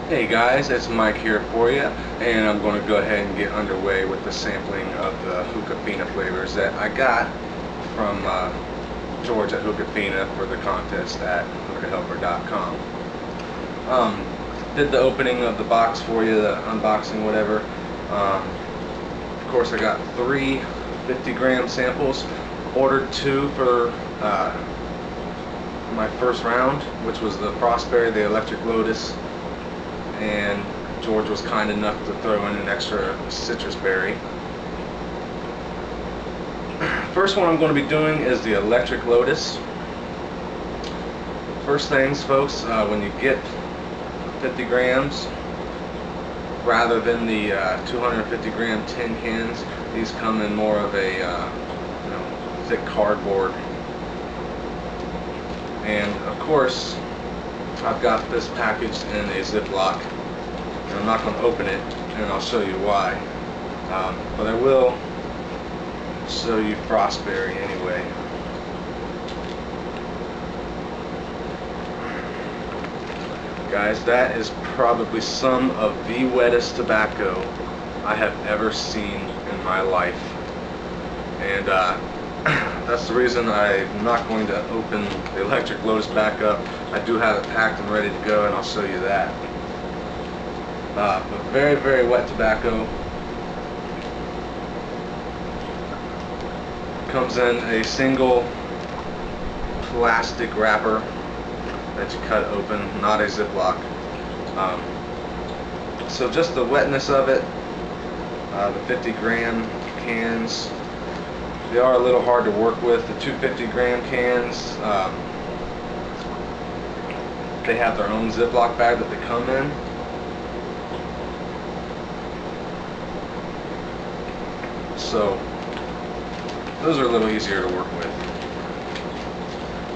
Hey guys, it's Mike here for you, and I'm going to go ahead and get underway with the sampling of the Hookafina flavors that I got from George at Hookafina for the contest at hookahhelper.com. Did the opening of the box for you, the unboxing, whatever. Of course, I got 3 50-gram samples. Ordered 2 for my first round, which was the Frostberry, the Electric Lotus, and George was kind enough to throw in an extra citrus berry. First one I'm going to be doing is the Electric Lotus. First things, folks, when you get 50 grams, rather than the 250-gram tin cans, these come in more of a thick cardboard. And of course, I've got this packaged in a Ziploc, and I'm not going to open it, and I'll show you why. But I will show you Frostberry anyway. Guys, that is probably some of the wettest tobacco I have ever seen in my life. And that's the reason I'm not going to open the Electric Lotus back up. I do have it packed and ready to go, and I'll show you that. But very, very wet tobacco. Comes in a single plastic wrapper that you cut open, not a Ziploc. So just the wetness of it, the 50-gram cans, they are a little hard to work with. The 250-gram cans, they have their own Ziploc bag that they come in. So those are a little easier to work with.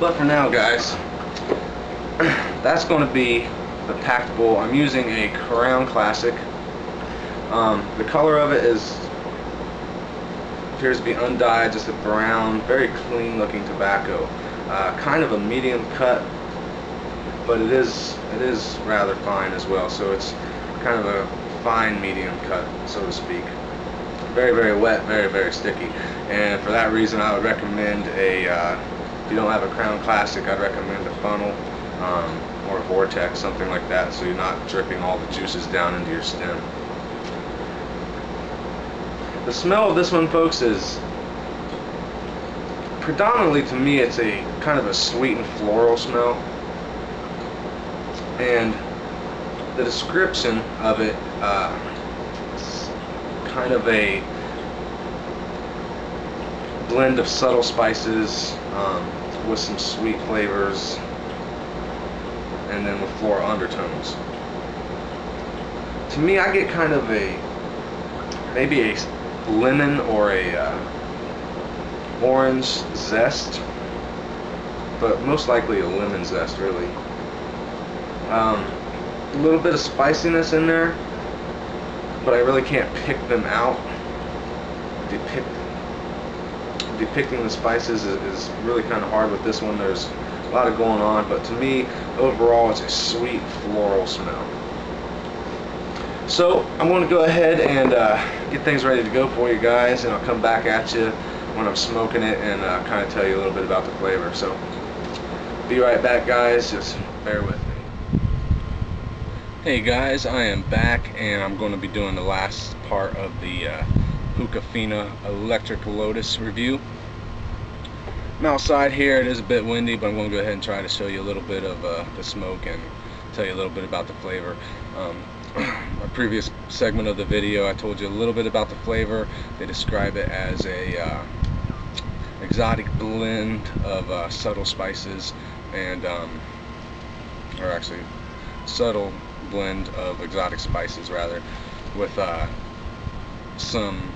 But for now, guys, that's going to be the packed bowl. I'm using a Crown Classic. The color of it appears to be undyed, just a brown, very clean looking tobacco. Kind of a medium cut, but it is rather fine as well, so it's kind of a fine medium cut, so to speak. Very, very wet, very, very sticky, and for that reason I would recommend if you don't have a Crown Classic, I'd recommend a funnel or a vortex, something like that, so you're not dripping all the juices down into your stem. The smell of this one, folks, is predominantly, to me, it's a kind of a sweet and floral smell, and the description of it, it's kind of a blend of subtle spices with some sweet flavors, and then with floral undertones. To me, I get kind of maybe a lemon or a orange zest, but most likely a lemon zest, really. A little bit of spiciness in there, but I really can't pick them out. Depicting the spices is really kind of hard with this one. There's a lot of going on, but to me, overall, it's a sweet floral smell. So I'm going to go ahead and get things ready to go for you guys, and I'll come back at you when I'm smoking it and kind of tell you a little bit about the flavor. So be right back, guys. Just bear with me. Hey guys, I am back, and I'm going to be doing the last part of the Hookafina Electric Lotus review. I'm outside here. It is a bit windy, but I'm going to go ahead and try to show you a little bit of the smoke and tell you a little bit about the flavor. My previous segment of the video, I told you a little bit about the flavor. They describe it as a exotic blend of subtle spices and or actually subtle blend of exotic spices rather, with some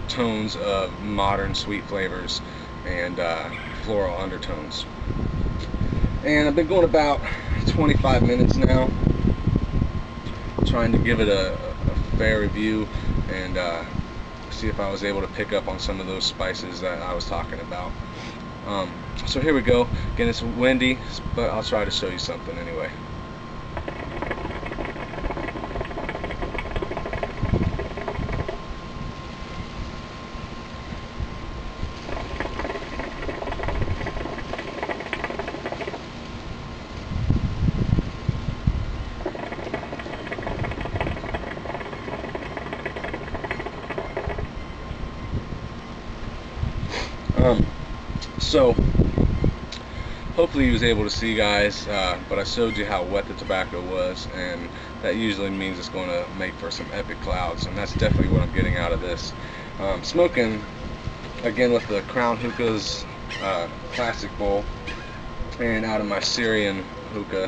tones of modern sweet flavors and floral undertones. And I've been going about 25 minutes now, trying to give it a fair review and see if I was able to pick up on some of those spices that I was talking about. So here we go. Again, it's windy, but I'll try to show you something anyway. So hopefully you was able to see, guys, but I showed you how wet the tobacco was, and that usually means it's going to make for some epic clouds, and that's definitely what I'm getting out of this. Smoking again with the Crown Hookah's plastic bowl, and out of my Syrian hookah,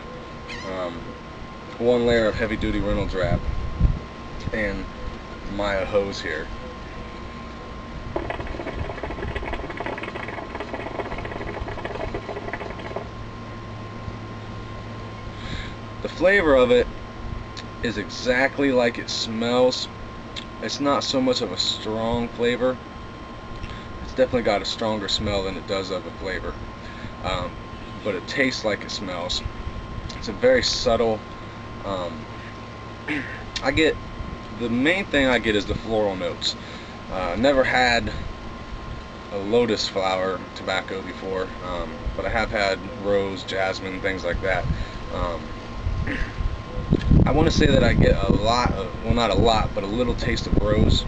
one layer of heavy duty Reynolds wrap, and my hose here. The flavor of it is exactly like it smells. It's not so much of a strong flavor. It's definitely got a stronger smell than it does of a flavor, but it tastes like it smells. It's a very subtle, the main thing I get is the floral notes. Never had a Lotus flower tobacco before, but I have had rose, jasmine, things like that. I want to say that I get a lot of, well, not a lot, but a little taste of rose,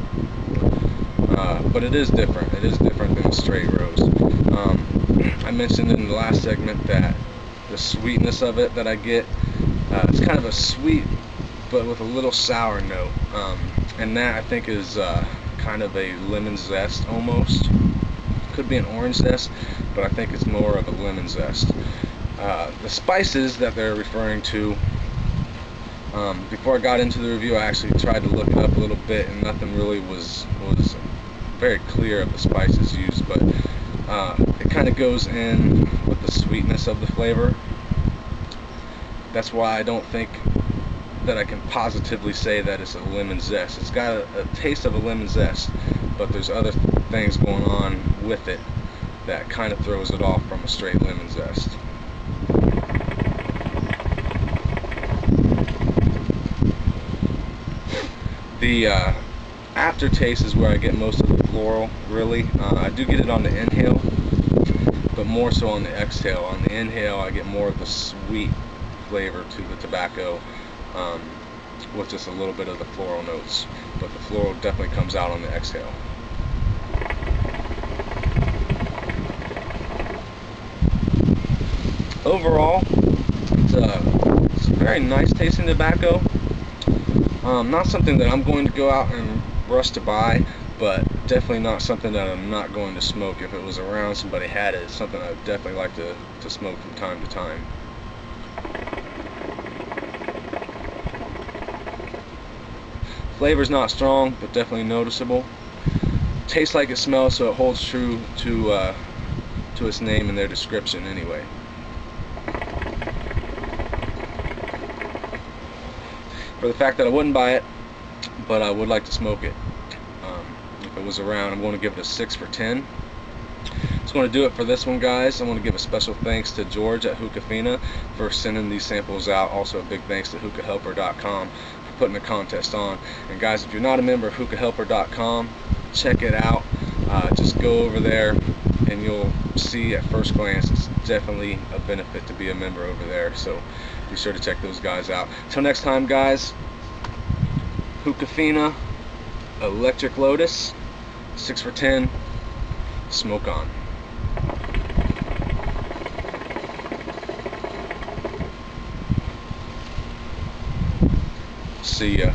but it is different. It is different than a straight rose. I mentioned in the last segment that the sweetness of it that I get, it's kind of a sweet but with a little sour note, and that I think is kind of a lemon zest almost. Could be an orange zest, but I think it's more of a lemon zest. The spices that they're referring to, before I got into the review, I actually tried to look it up a little bit, and nothing really was very clear of the spices used, but it kind of goes in with the sweetness of the flavor. That's why I don't think that I can positively say that it's a lemon zest. It's got a taste of a lemon zest, but there's other things going on with it that kind of throws it off from a straight lemon zest. The aftertaste is where I get most of the floral, really. I do get it on the inhale, but more so on the exhale. On the inhale, I get more of the sweet flavor to the tobacco, with just a little bit of the floral notes, but the floral definitely comes out on the exhale. Overall, it's a very nice tasting tobacco. Not something that I'm going to go out and rush to buy, but definitely not something that I'm not going to smoke. If it was around, somebody had it, it's something I would definitely like to smoke from time to time. Flavor's not strong, but definitely noticeable. Tastes like it smells, so it holds true to its name and their description anyway. For the fact that I wouldn't buy it, but I would like to smoke it. If it was around, I'm going to give it a 6 for 10. That's going to do it for this one, guys. I want to give a special thanks to George at Hookafina for sending these samples out. Also a big thanks to hookahhelper.com for putting the contest on. And guys, if you're not a member of hookahhelper.com, check it out. Just go over there and you'll see at first glance it's definitely a benefit to be a member over there. So be sure to check those guys out. Till next time, guys, Hookafina Electric Lotus, 6 for 10, smoke on. See ya.